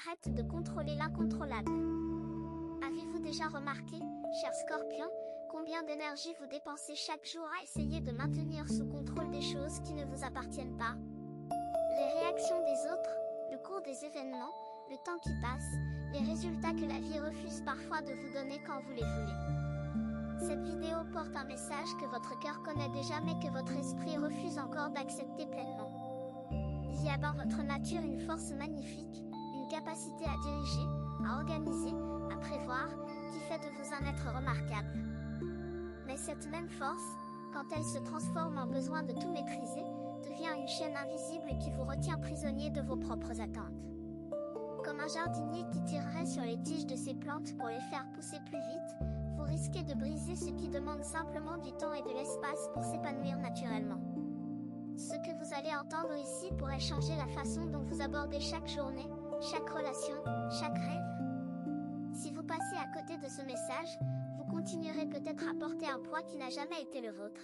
arrête de contrôler l'incontrôlable. Avez-vous déjà remarqué, cher Scorpion, combien d'énergie vous dépensez chaque jour à essayer de maintenir sous contrôle des choses qui ne vous appartiennent pas? Les réactions des autres, le cours des événements, le temps qui passe, les résultats que la vie refuse parfois de vous donner quand vous les voulez. Cette vidéo porte un message que votre cœur connaît déjà mais que votre esprit refuse encore d'accepter pleinement. Il y a dans votre nature une force magnifique, une capacité à diriger, à organiser, à prévoir, qui fait de vous un être remarquable. Mais cette même force, quand elle se transforme en besoin de tout maîtriser, devient une chaîne invisible qui vous retient prisonnier de vos propres attentes. Comme un jardinier qui tirerait sur les tiges de ses plantes pour les faire pousser plus vite, vous risquez de briser ce qui demande simplement du temps et de l'espace pour s'épanouir naturellement. Ce que vous allez entendre ici pourrait changer la façon dont vous abordez chaque journée, chaque relation, chaque rêve. Si vous passez à côté de ce message, vous continuerez peut-être à porter un poids qui n'a jamais été le vôtre.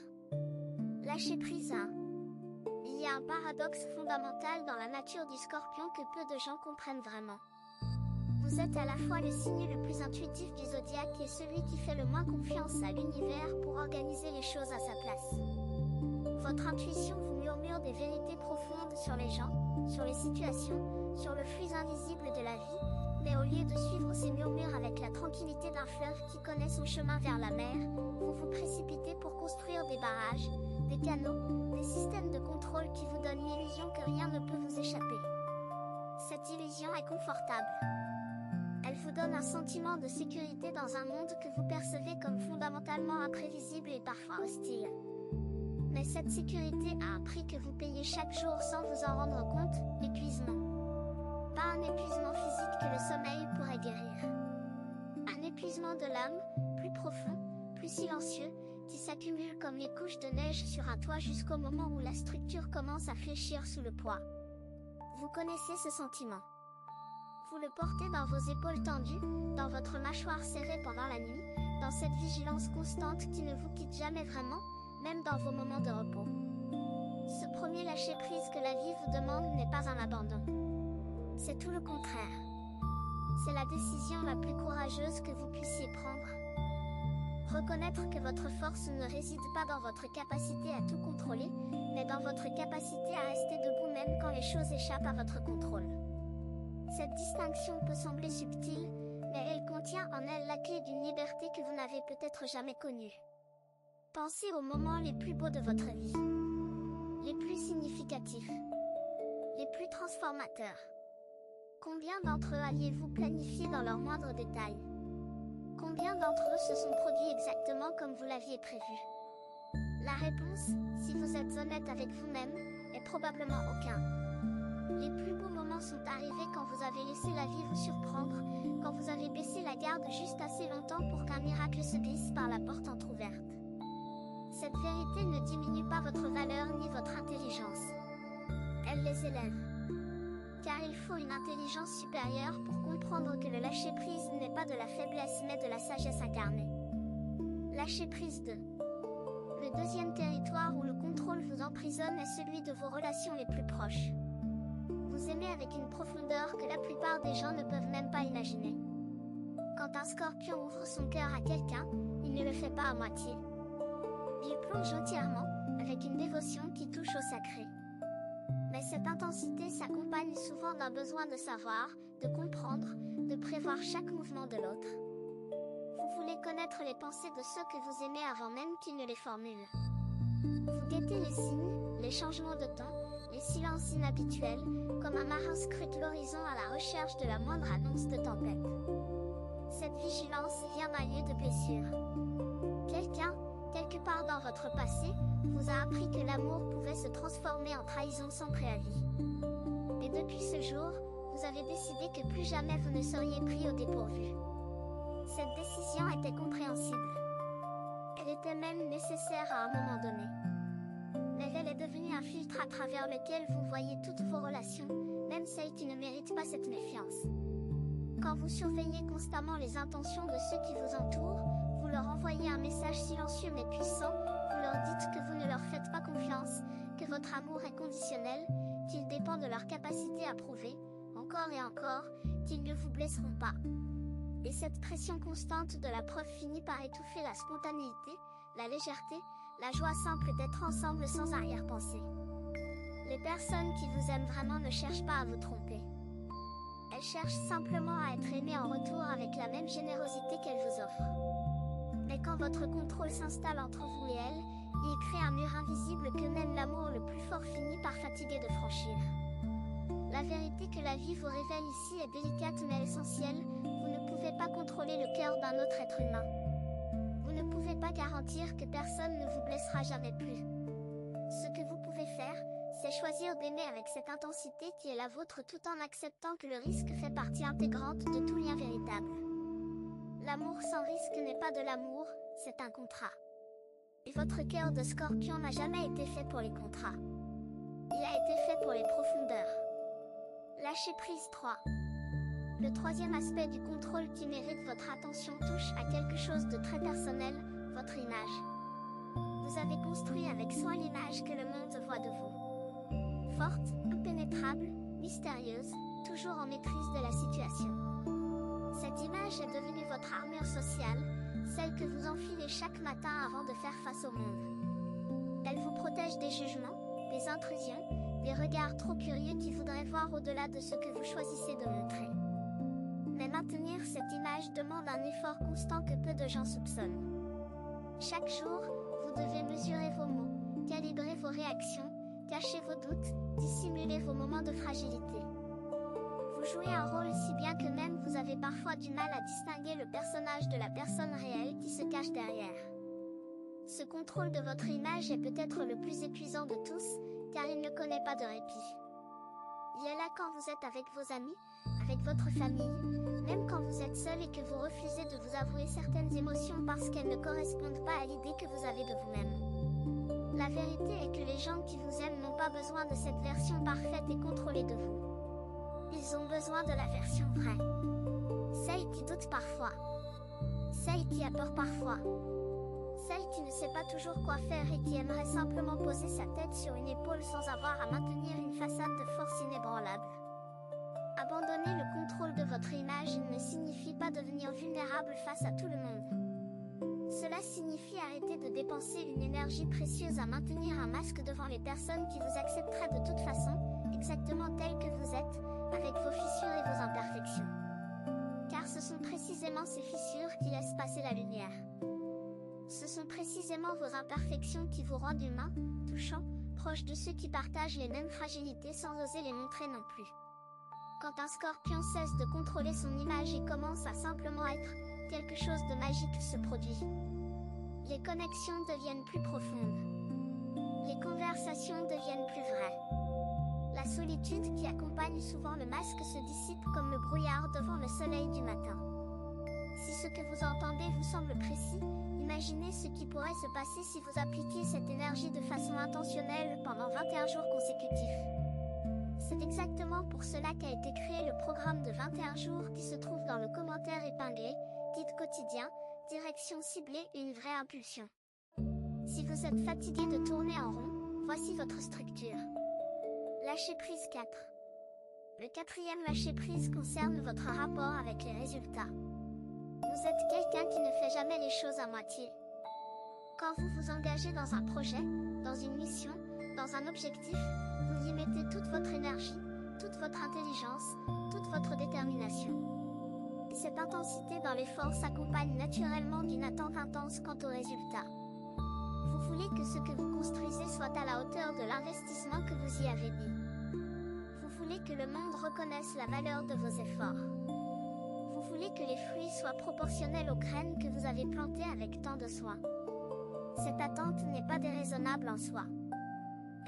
Lâchez prise. Il y a un paradoxe fondamental dans la nature du Scorpion que peu de gens comprennent vraiment. Vous êtes à la fois le signe le plus intuitif du zodiaque et celui qui fait le moins confiance à l'univers pour organiser les choses à sa place. Votre intuition vous murmure des vérités profondes sur les gens, sur les situations, sur le flux invisible de la vie, mais au lieu de suivre ces murmures avec la tranquillité d'un fleuve qui connaît son chemin vers la mer, vous vous précipitez pour construire des barrages, des canaux, des systèmes de contrôle qui vous donnent l'illusion que rien ne peut vous échapper. Cette illusion est confortable. Elle vous donne un sentiment de sécurité dans un monde que vous percevez comme fondamentalement imprévisible et parfois hostile. Mais cette sécurité a un prix que vous payez chaque jour sans vous en rendre compte, l'épuisement. Pas un épuisement physique que le sommeil pourrait guérir. Un épuisement de l'âme, plus profond, plus silencieux, qui s'accumule comme les couches de neige sur un toit jusqu'au moment où la structure commence à fléchir sous le poids. Vous connaissez ce sentiment. Vous le portez dans vos épaules tendues, dans votre mâchoire serrée pendant la nuit, dans cette vigilance constante qui ne vous quitte jamais vraiment, même dans vos moments de repos. Ce premier lâcher-prise que la vie vous demande n'est pas un abandon. C'est tout le contraire. C'est la décision la plus courageuse que vous puissiez prendre. Reconnaître que votre force ne réside pas dans votre capacité à tout contrôler, mais dans votre capacité à rester debout même quand les choses échappent à votre contrôle. Cette distinction peut sembler subtile, mais elle contient en elle la clé d'une liberté que vous n'avez peut-être jamais connue. Pensez aux moments les plus beaux de votre vie, les plus significatifs, les plus transformateurs. Combien d'entre eux aviez-vous planifié dans leurs moindres détails? Combien d'entre eux se sont produits exactement comme vous l'aviez prévu? La réponse, si vous êtes honnête avec vous-même, est probablement aucun. Les plus beaux moments sont arrivés quand vous avez laissé la vie vous surprendre, quand vous avez baissé la garde juste assez longtemps pour qu'un miracle se glisse par la porte entrouverte. Cette vérité ne diminue pas votre valeur ni votre intelligence. Elle les élève. Car il faut une intelligence supérieure pour comprendre que le lâcher-prise n'est pas de la faiblesse mais de la sagesse incarnée. Lâcher-prise 2. Le deuxième territoire où le contrôle vous emprisonne est celui de vos relations les plus proches. Vous aimez avec une profondeur que la plupart des gens ne peuvent même pas imaginer. Quand un Scorpion ouvre son cœur à quelqu'un, il ne le fait pas à moitié. Il plonge entièrement, avec une dévotion qui touche au sacré. Mais cette intensité s'accompagne souvent d'un besoin de savoir, de comprendre, de prévoir chaque mouvement de l'autre. Vous voulez connaître les pensées de ceux que vous aimez avant même qu'ils ne les formulent. Vous guettez les signes, les changements de temps, les silences inhabituels, comme un marin scrute l'horizon à la recherche de la moindre annonce de tempête. Cette vigilance vient d'un lieu de blessure. Quelqu'un, quelque part dans votre passé, vous a appris que l'amour pouvait se transformer en trahison sans préavis. Et depuis ce jour, vous avez décidé que plus jamais vous ne seriez pris au dépourvu. Cette décision était compréhensible. Elle était même nécessaire à un moment donné. Mais elle est devenue un filtre à travers lequel vous voyez toutes vos relations, même celles qui ne méritent pas cette méfiance. Quand vous surveillez constamment les intentions de ceux qui vous entourent, vous leur envoyez un message silencieux mais puissant, vous leur dites que vous ne leur faites pas confiance, que votre amour est conditionnel, qu'il dépend de leur capacité à prouver, encore et encore, qu'ils laisseront pas. Et cette pression constante de la preuve finit par étouffer la spontanéité, la légèreté, la joie simple d'être ensemble sans arrière-pensée. Les personnes qui vous aiment vraiment ne cherchent pas à vous tromper. Elles cherchent simplement à être aimées en retour avec la même générosité qu'elles vous offrent. Mais quand votre contrôle s'installe entre vous et elles, il crée un mur invisible que même l'amour le plus fort finit par fatiguer de franchir. La vérité que la vie vous révèle ici est délicate mais essentielle, vous ne pouvez pas contrôler le cœur d'un autre être humain. Vous ne pouvez pas garantir que personne ne vous blessera jamais plus. Ce que vous pouvez faire, c'est choisir d'aimer avec cette intensité qui est la vôtre tout en acceptant que le risque fait partie intégrante de tout lien véritable. L'amour sans risque n'est pas de l'amour, c'est un contrat. Et votre cœur de scorpion n'a jamais été fait pour les contrats. Il a été fait pour les profondeurs. Lâcher prise 3. Le troisième aspect du contrôle qui mérite votre attention touche à quelque chose de très personnel, votre image. Vous avez construit avec soin l'image que le monde voit de vous. Forte, impénétrable, mystérieuse, toujours en maîtrise de la situation. Cette image est devenue votre armure sociale, celle que vous enfilez chaque matin avant de faire face au monde. Elle vous protège des jugements, des intrusions, des regards trop curieux qui voudraient voir au-delà de ce que vous choisissez de montrer. Mais maintenir cette image demande un effort constant que peu de gens soupçonnent. Chaque jour, vous devez mesurer vos mots, calibrer vos réactions, cacher vos doutes, dissimuler vos moments de fragilité. Vous jouez un rôle si bien que même vous avez parfois du mal à distinguer le personnage de la personne réelle qui se cache derrière. Ce contrôle de votre image est peut-être le plus épuisant de tous, car il ne connaît pas de répit. Il est là quand vous êtes avec vos amis, avec votre famille, même quand vous êtes seul et que vous refusez de vous avouer certaines émotions parce qu'elles ne correspondent pas à l'idée que vous avez de vous-même. La vérité est que les gens qui vous aiment n'ont pas besoin de cette version parfaite et contrôlée de vous. Ils ont besoin de la version vraie. Celle qui doute parfois. Celle qui a peur parfois. Celle qui ne sait pas toujours quoi faire et qui aimerait simplement poser sa tête sur une épaule sans avoir à maintenir une façade de force inébranlable. Abandonner le contrôle de votre image ne signifie pas devenir vulnérable face à tout le monde. Cela signifie arrêter de dépenser une énergie précieuse à maintenir un masque devant les personnes qui vous accepteraient de toute façon, exactement tels que vous êtes, avec vos fissures et vos imperfections. Car ce sont précisément ces fissures qui laissent passer la lumière. Ce sont précisément vos imperfections qui vous rendent humain, touchant, proche de ceux qui partagent les mêmes fragilités sans oser les montrer non plus. Quand un scorpion cesse de contrôler son image et commence à simplement être, quelque chose de magique se produit. Les connexions deviennent plus profondes. Les conversations deviennent plus vraies. La solitude qui accompagne souvent le masque se dissipe comme le brouillard devant le soleil du matin. Si ce que vous entendez vous semble précis, imaginez ce qui pourrait se passer si vous appliquiez cette énergie de façon intentionnelle pendant 21 jours consécutifs. C'est exactement pour cela qu'a été créé le programme de 21 jours qui se trouve dans le commentaire épinglé, guide quotidien, direction ciblée et une vraie impulsion. Si vous êtes fatigué de tourner en rond, voici votre structure. Lâcher prise 4. Le quatrième lâcher prise concerne votre rapport avec les résultats. Vous êtes quelqu'un qui ne fait jamais les choses à moitié. Quand vous vous engagez dans un projet, dans une mission, dans un objectif, vous y mettez toute votre énergie, toute votre intelligence, toute votre détermination. Et cette intensité dans l'effort s'accompagne naturellement d'une attente intense quant au résultat. Vous voulez que ce que vous construisez soit à la hauteur de l'investissement que vous y avez mis. Vous voulez que le monde reconnaisse la valeur de vos efforts. Vous voulez que les fruits soient proportionnels aux graines que vous avez plantées avec tant de soin. Cette attente n'est pas déraisonnable en soi.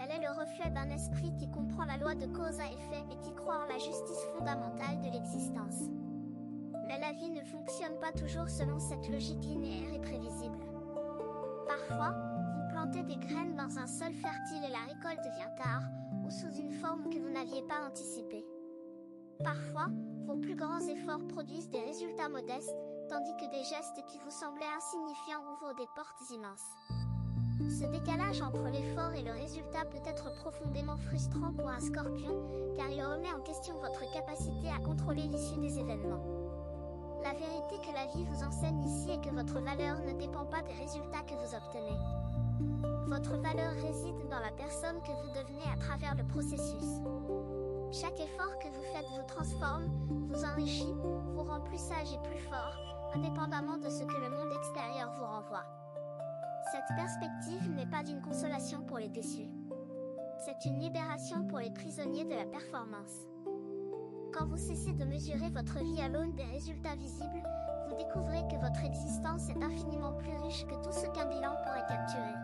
Elle est le reflet d'un esprit qui comprend la loi de cause à effet et qui croit en la justice fondamentale de l'existence. Mais la vie ne fonctionne pas toujours selon cette logique linéaire et prévisible. Parfois, vous plantez des graines dans un sol fertile et la récolte vient tard, ou sous une forme que vous n'aviez pas anticipée. Parfois, vos plus grands efforts produisent des résultats modestes, tandis que des gestes qui vous semblaient insignifiants ouvrent des portes immenses. Ce décalage entre l'effort et le résultat peut être profondément frustrant pour un Scorpion, car il remet en question votre capacité à contrôler l'issue des événements. La vérité que la vie vous enseigne ici est que votre valeur ne dépend pas des résultats que vous obtenez. Votre valeur réside dans la personne que vous devenez à travers le processus. Chaque effort que vous faites vous transforme, vous enrichit, vous rend plus sage et plus fort, indépendamment de ce que le monde extérieur vous renvoie. Cette perspective n'est pas une consolation pour les déçus. C'est une libération pour les prisonniers de la performance. Quand vous cessez de mesurer votre vie à l'aune des résultats visibles, vous découvrez que votre existence est infiniment plus riche que tout ce qu'un bilan pourrait capturer.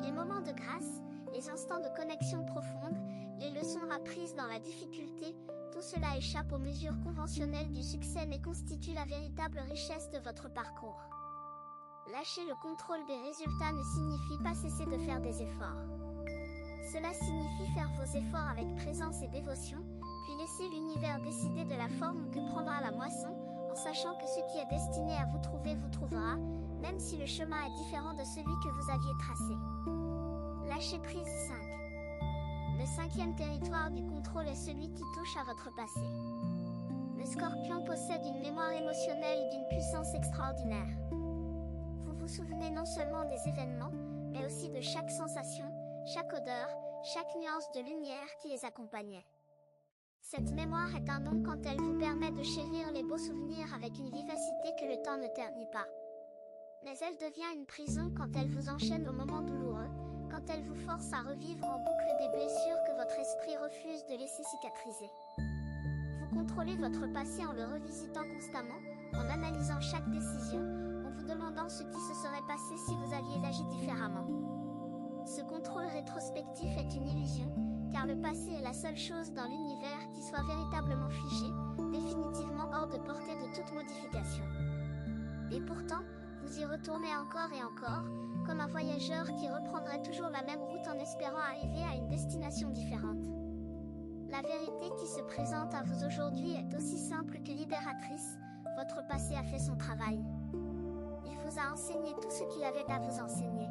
Les moments de grâce, les instants de connexion profonde, les leçons apprises dans la difficulté, tout cela échappe aux mesures conventionnelles du succès mais constitue la véritable richesse de votre parcours. Lâcher le contrôle des résultats ne signifie pas cesser de faire des efforts. Cela signifie faire vos efforts avec présence et dévotion, puis laisser l'univers décider de la forme que prendra la moisson, en sachant que ce qui est destiné à vous trouver vous trouvera, même si le chemin est différent de celui que vous aviez tracé. Lâcher prise 5. Le 5e territoire du contrôle est celui qui touche à votre passé. Le Scorpion possède une mémoire émotionnelle d'une puissance extraordinaire. Vous vous souvenez non seulement des événements, mais aussi de chaque sensation, chaque odeur, chaque nuance de lumière qui les accompagnait. Cette mémoire est un don quand elle vous permet de chérir les beaux souvenirs avec une vivacité que le temps ne ternit pas. Mais elle devient une prison quand elle vous enchaîne aux moments douloureux, quand elle vous force à revivre en boucle des blessures que votre esprit refuse de laisser cicatriser. Vous contrôlez votre passé en le revisitant constamment, en analysant chaque décision, en vous demandant ce qui se serait passé si vous aviez agi différemment. Ce contrôle rétrospectif est une illusion, car le passé est la seule chose dans l'univers qui soit véritablement figé, définitivement hors de portée de toute modification. Et pourtant, vous y retournez encore et encore, comme un voyageur qui reprendrait toujours la même route en espérant arriver à une destination différente. La vérité qui se présente à vous aujourd'hui est aussi simple que libératrice, votre passé a fait son travail. Il vous a enseigné tout ce qu'il avait à vous enseigner.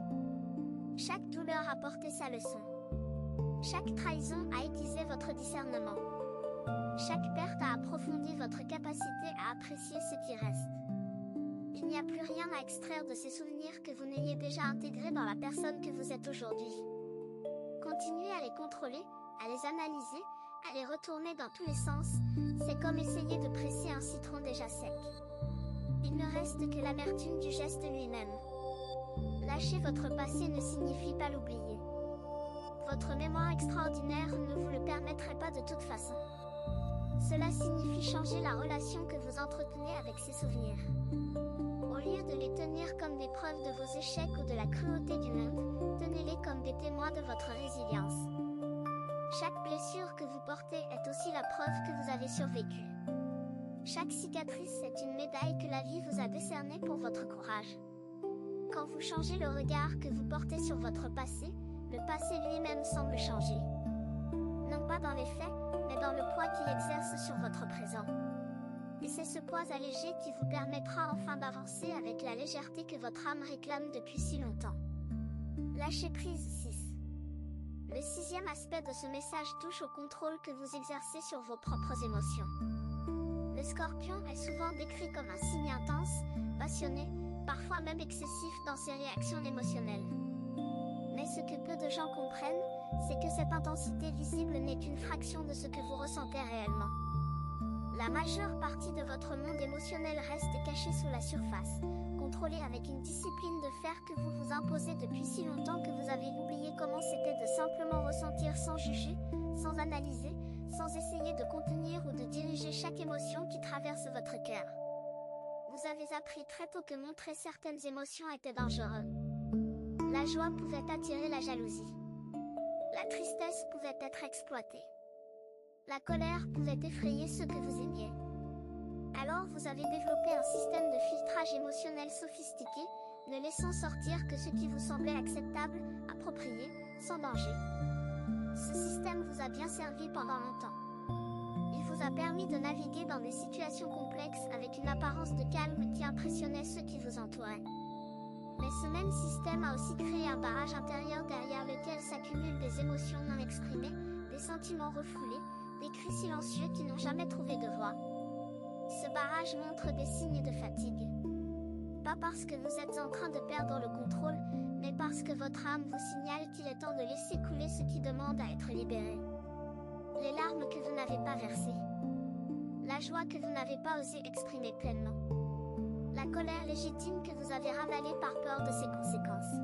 Chaque douleur a porté sa leçon. Chaque trahison a aiguisé votre discernement. Chaque perte a approfondi votre capacité à apprécier ce qui reste. Il n'y a plus rien à extraire de ces souvenirs que vous n'ayez déjà intégrés dans la personne que vous êtes aujourd'hui. Continuez à les contrôler, à les analyser, à les retourner dans tous les sens, c'est comme essayer de presser un citron déjà sec. Il ne reste que l'amertume du geste lui-même. Lâcher votre passé ne signifie pas l'oublier. Votre mémoire extraordinaire ne vous le permettrait pas de toute façon. Cela signifie changer la relation que vous entretenez avec ces souvenirs. Au lieu de les tenir comme des preuves de vos échecs ou de la cruauté du monde, tenez-les comme des témoins de votre résilience. Chaque blessure que vous portez est aussi la preuve que vous avez survécu. Chaque cicatrice est une médaille que la vie vous a décernée pour votre courage. Quand vous changez le regard que vous portez sur votre passé, le passé lui-même semble changer. Non pas dans les faits, mais dans le poids qu'il exerce sur votre présent. Et c'est ce poids allégé qui vous permettra enfin d'avancer avec la légèreté que votre âme réclame depuis si longtemps. Lâcher prise 6. Le 6e aspect de ce message touche au contrôle que vous exercez sur vos propres émotions. Le Scorpion est souvent décrit comme un signe intense, passionné, parfois même excessif dans ses réactions émotionnelles. Mais ce que peu de gens comprennent, c'est que cette intensité visible n'est qu'une fraction de ce que vous ressentez réellement. La majeure partie de votre monde émotionnel reste cachée sous la surface, contrôlée avec une discipline de fer que vous vous imposez depuis si longtemps que vous avez oublié comment c'était de simplement ressentir sans juger, sans analyser, sans essayer de contenir ou de diriger chaque émotion qui traverse votre cœur. Vous avez appris très tôt que montrer certaines émotions était dangereux. La joie pouvait attirer la jalousie. La tristesse pouvait être exploitée. La colère pouvait effrayer ceux que vous aimiez. Alors vous avez développé un système de filtrage émotionnel sophistiqué, ne laissant sortir que ce qui vous semblait acceptable, approprié, sans danger. Ce système vous a bien servi pendant longtemps. Il vous a permis de naviguer dans des situations complexes avec une apparence de calme qui impressionnait ceux qui vous entouraient. Mais ce même système a aussi créé un barrage intérieur derrière lequel s'accumulent des émotions non exprimées, des sentiments refoulés, des cris silencieux qui n'ont jamais trouvé de voix. Ce barrage montre des signes de fatigue. Pas parce que vous êtes en train de perdre le contrôle, mais parce que votre âme vous signale qu'il est temps de laisser couler ce qui demande à être libéré. Les larmes que vous n'avez pas versées. La joie que vous n'avez pas osé exprimer pleinement. La colère légitime que vous avez ravalée par peur de ses conséquences.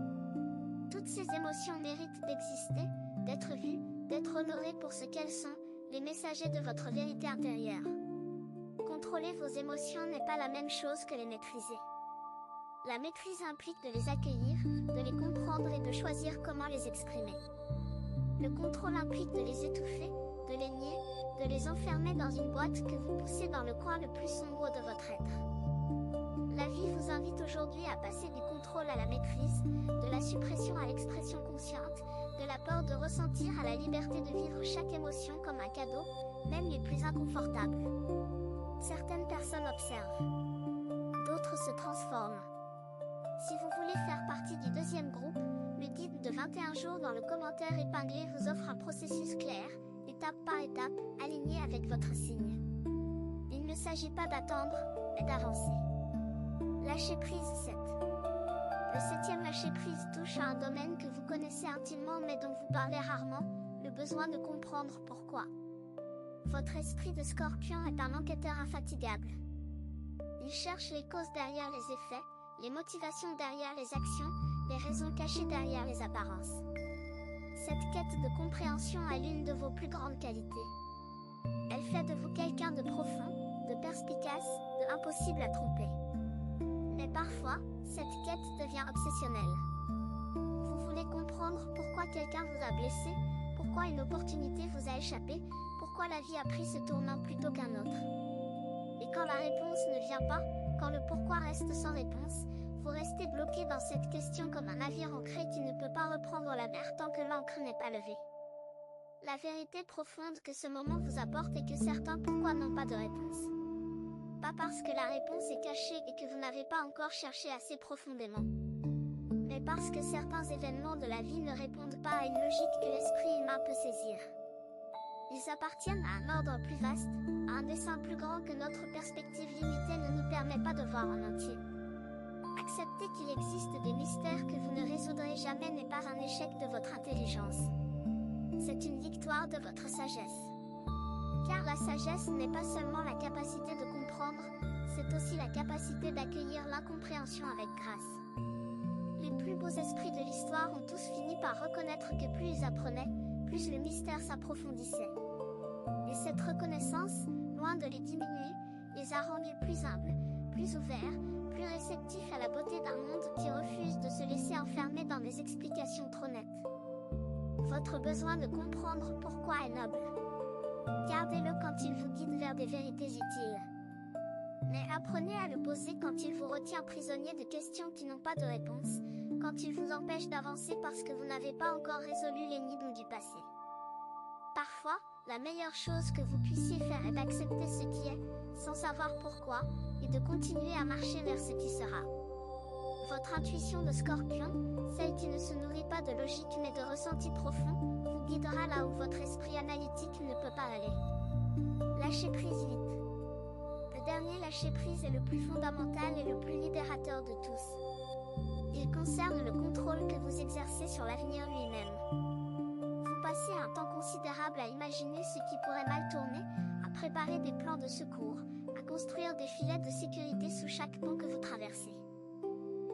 Toutes ces émotions méritent d'exister, d'être vues, d'être honorées pour ce qu'elles sont, les messagers de votre vérité intérieure. Contrôler vos émotions n'est pas la même chose que les maîtriser. La maîtrise implique de les accueillir, de les comprendre et de choisir comment les exprimer. Le contrôle implique de les étouffer, de les nier, de les enfermer dans une boîte que vous poussez dans le coin le plus sombre de votre être. La vie vous invite aujourd'hui à passer du contrôle à la maîtrise, de la suppression à l'expression consciente, de la peur de ressentir à la liberté de vivre chaque émotion comme un cadeau, même les plus inconfortables. Certaines personnes observent. D'autres se transforment. Si vous voulez faire partie du deuxième groupe, le guide de 21 jours dans le commentaire épinglé vous offre un processus clair, étape par étape, aligné avec votre signe. Il ne s'agit pas d'attendre, mais d'avancer. Lâcher prise 7. Le 7e lâcher prise touche à un domaine que vous connaissez intimement mais dont vous parlez rarement, le besoin de comprendre pourquoi. Votre esprit de scorpion est un enquêteur infatigable. Il cherche les causes derrière les effets, les motivations derrière les actions, les raisons cachées derrière les apparences. Cette quête de compréhension est l'une de vos plus grandes qualités. Elle fait de vous quelqu'un de profond, de perspicace, de impossible à tromper. Mais parfois, cette quête devient obsessionnelle. Vous voulez comprendre pourquoi quelqu'un vous a blessé, pourquoi une opportunité vous a échappé, pourquoi la vie a pris ce tournant plutôt qu'un autre. Et quand la réponse ne vient pas, quand le pourquoi reste sans réponse, vous restez bloqué dans cette question comme un navire ancré qui ne peut pas reprendre la mer tant que l'ancre n'est pas levée. La vérité profonde que ce moment vous apporte est que certains pourquoi n'ont pas de réponse. Pas parce que la réponse est cachée et que vous n'avez pas encore cherché assez profondément. Mais parce que certains événements de la vie ne répondent pas à une logique que l'esprit humain peut saisir. Ils appartiennent à un ordre plus vaste, à un dessein plus grand que notre perspective limitée ne nous permet pas de voir en entier. Accepter qu'il existe des mystères que vous ne résoudrez jamais n'est pas un échec de votre intelligence. C'est une victoire de votre sagesse. Car la sagesse n'est pas seulement la capacité de comprendre, c'est aussi la capacité d'accueillir l'incompréhension avec grâce. Les plus beaux esprits de l'histoire ont tous fini par reconnaître que plus ils apprenaient, plus le mystère s'approfondissait. Et cette reconnaissance, loin de les diminuer, les a rendus plus humbles, plus ouverts, plus réceptifs à la beauté d'un monde qui refuse de se laisser enfermer dans des explications trop nettes. Votre besoin de comprendre pourquoi est noble. Gardez-le quand il vous guide vers des vérités utiles. Mais apprenez à le poser quand il vous retient prisonnier de questions qui n'ont pas de réponse, quand il vous empêche d'avancer parce que vous n'avez pas encore résolu l'énigme du passé. Parfois, la meilleure chose que vous puissiez faire est d'accepter ce qui est, sans savoir pourquoi, et de continuer à marcher vers ce qui sera. Votre intuition de scorpion, celle qui ne se nourrit pas de logique mais de ressenti profond, vous guidera là où votre esprit analytique ne peut pas aller. Lâchez prise vite. Le dernier lâcher prise est le plus fondamental et le plus libérateur de tous. Il concerne le contrôle que vous exercez sur l'avenir lui-même. Vous passez un temps considérable à imaginer ce qui pourrait mal tourner, à préparer des plans de secours, à construire des filets de sécurité sous chaque pont que vous traversez.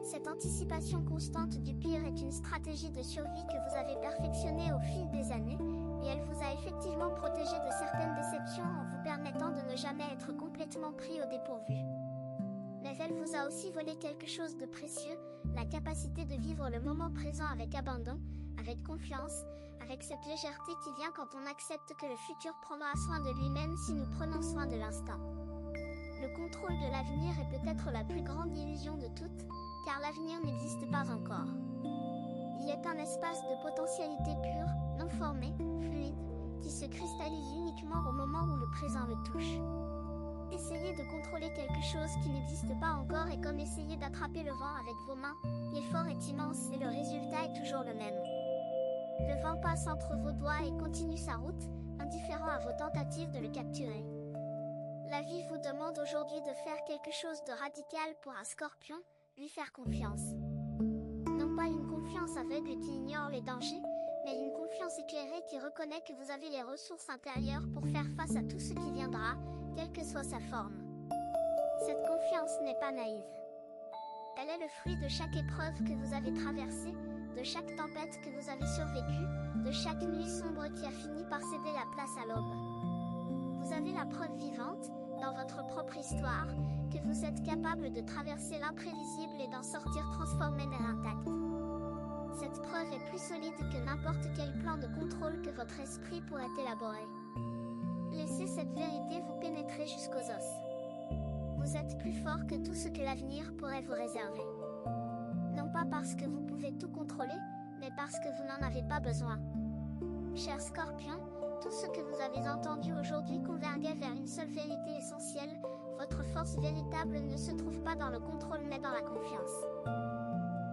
Cette anticipation constante du pire est une stratégie de survie que vous avez perfectionnée au fil des années, et elle vous a effectivement protégé de certaines déceptions en vous permettant de ne jamais être complètement pris au dépourvu. Mais elle vous a aussi volé quelque chose de précieux, la capacité de vivre le moment présent avec abandon, avec confiance, avec cette légèreté qui vient quand on accepte que le futur prendra soin de lui-même si nous prenons soin de l'instant. Le contrôle de l'avenir est peut-être la plus grande illusion de toutes, car l'avenir n'existe pas encore. Il est un espace de potentialité pure, non formé, fluide, qui se cristallise uniquement au moment où le présent le touche. Essayez de contrôler quelque chose qui n'existe pas encore est comme essayer d'attraper le vent avec vos mains. L'effort est immense et le résultat est toujours le même. Le vent passe entre vos doigts et continue sa route, indifférent à vos tentatives de le capturer. La vie vous demande aujourd'hui de faire quelque chose de radical pour un scorpion, lui faire confiance. Non pas une confiance aveugle qui ignore les dangers, mais une confiance éclairée qui reconnaît que vous avez les ressources intérieures pour faire face à tout ce qui viendra, quelle que soit sa forme. Cette confiance n'est pas naïve. Elle est le fruit de chaque épreuve que vous avez traversée, de chaque tempête que vous avez survécue, de chaque nuit sombre qui a fini par céder la place à l'aube. Vous avez la preuve vivante, dans votre propre histoire, que vous êtes capable de traverser l'imprévisible et d'en sortir transformé mais intact. Cette preuve est plus solide que n'importe quel plan de contrôle que votre esprit pourrait élaborer. Laissez cette vérité vous pénétrer jusqu'aux os. Vous êtes plus fort que tout ce que l'avenir pourrait vous réserver. Non pas parce que vous pouvez tout contrôler, mais parce que vous n'en avez pas besoin. Cher Scorpion, tout ce que vous avez entendu aujourd'hui convergeait vers une seule vérité essentielle, votre force véritable ne se trouve pas dans le contrôle mais dans la confiance.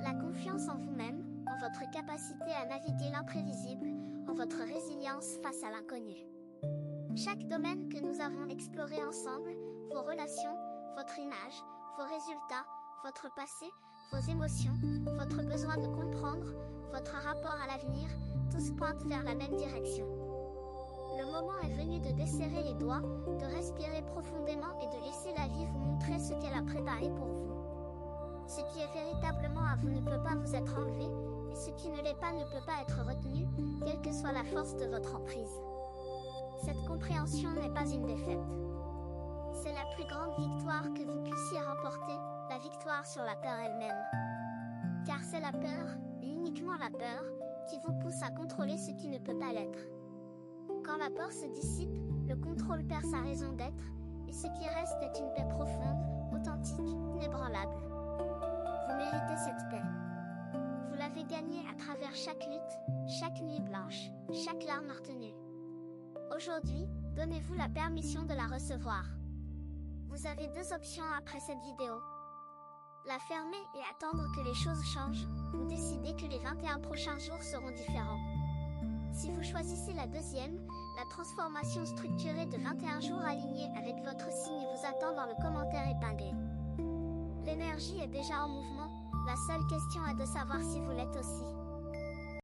La confiance en vous-même, en votre capacité à naviguer l'imprévisible, en votre résilience face à l'inconnu. Chaque domaine que nous avons exploré ensemble, vos relations, votre image, vos résultats, votre passé, vos émotions, votre besoin de comprendre, votre rapport à l'avenir, tous pointent vers la même direction. Le moment est venu de desserrer les doigts, de respirer profondément et de laisser la vie vous montrer ce qu'elle a préparé pour vous. Ce qui est véritablement à vous ne peut pas vous être enlevé, et ce qui ne l'est pas ne peut pas être retenu, quelle que soit la force de votre emprise. Cette compréhension n'est pas une défaite. C'est la plus grande victoire que vous puissiez remporter, la victoire sur la peur elle-même. Car c'est la peur, et uniquement la peur, qui vous pousse à contrôler ce qui ne peut pas l'être. Quand la peur se dissipe, le contrôle perd sa raison d'être, et ce qui reste est une paix profonde, authentique, inébranlable. Vous méritez cette paix. Vous l'avez gagnée à travers chaque lutte, chaque nuit blanche, chaque larme retenue. Aujourd'hui, donnez-vous la permission de la recevoir. Vous avez deux options après cette vidéo. La fermer et attendre que les choses changent, ou décider que les 21 prochains jours seront différents. Si vous choisissez la deuxième, la transformation structurée de 21 jours alignés avec votre signe vous attend dans le commentaire épinglé. L'énergie est déjà en mouvement, la seule question est de savoir si vous l'êtes aussi.